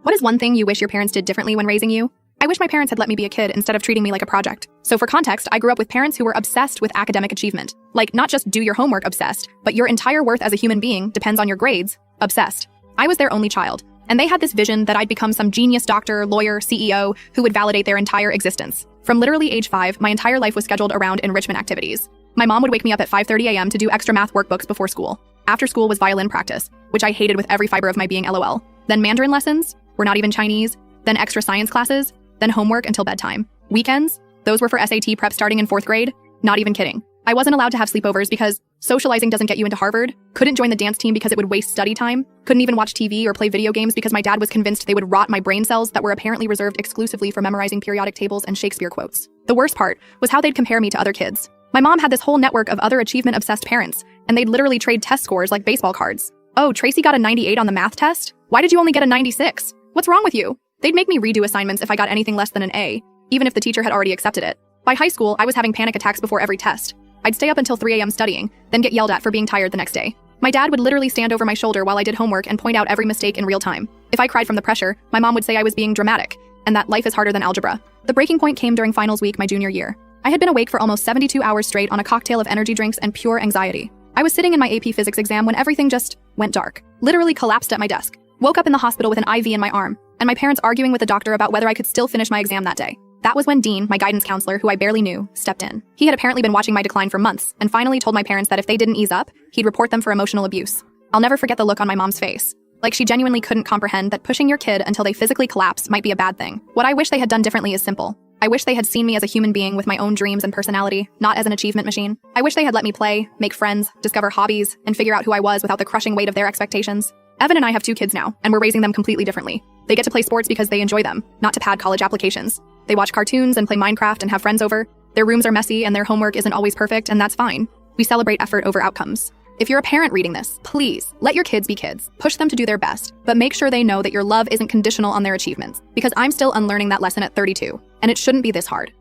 What is one thing you wish your parents did differently when raising you? I wish my parents had let me be a kid instead of treating me like a project. So for context, I grew up with parents who were obsessed with academic achievement. Like, not just do your homework obsessed, but your entire worth as a human being depends on your grades obsessed. I was their only child, and they had this vision that I'd become some genius doctor, lawyer, CEO who would validate their entire existence. From literally age 5, my entire life was scheduled around enrichment activities. My mom would wake me up at 5:30 a.m. to do extra math workbooks before school. After school was violin practice, which I hated with every fiber of my being, LOL. Then Mandarin lessons, were not even Chinese, then extra science classes, then homework until bedtime. Weekends, those were for SAT prep starting in 4th grade, not even kidding. I wasn't allowed to have sleepovers because socializing doesn't get you into Harvard, couldn't join the dance team because it would waste study time, couldn't even watch TV or play video games because my dad was convinced they would rot my brain cells that were apparently reserved exclusively for memorizing periodic tables and Shakespeare quotes. The worst part was how they'd compare me to other kids. My mom had this whole network of other achievement-obsessed parents, and they'd literally trade test scores like baseball cards. Oh, Tracy got a 98 on the math test? Why did you only get a 96? What's wrong with you? They'd make me redo assignments if I got anything less than an A, even if the teacher had already accepted it. By high school, I was having panic attacks before every test. I'd stay up until 3 a.m. studying, then get yelled at for being tired the next day. My dad would literally stand over my shoulder while I did homework and point out every mistake in real time. If I cried from the pressure, my mom would say I was being dramatic, and that life is harder than algebra. The breaking point came during finals week my junior year. I had been awake for almost 72 hours straight on a cocktail of energy drinks and pure anxiety. I was sitting in my AP physics exam when everything just went dark. Literally collapsed at my desk. Woke up in the hospital with an IV in my arm, and my parents arguing with the doctor about whether I could still finish my exam that day. That was when Dean, my guidance counselor, who I barely knew, stepped in. He had apparently been watching my decline for months, and finally told my parents that if they didn't ease up, he'd report them for emotional abuse. I'll never forget the look on my mom's face. Like she genuinely couldn't comprehend that pushing your kid until they physically collapse might be a bad thing. What I wish they had done differently is simple. I wish they had seen me as a human being with my own dreams and personality, not as an achievement machine. I wish they had let me play, make friends, discover hobbies, and figure out who I was without the crushing weight of their expectations. Evan and I have 2 kids now, and we're raising them completely differently. They get to play sports because they enjoy them, not to pad college applications. They watch cartoons and play Minecraft and have friends over. Their rooms are messy and their homework isn't always perfect, and that's fine. We celebrate effort over outcomes. If you're a parent reading this, please let your kids be kids. Push them to do their best, but make sure they know that your love isn't conditional on their achievements, because I'm still unlearning that lesson at 32, and it shouldn't be this hard.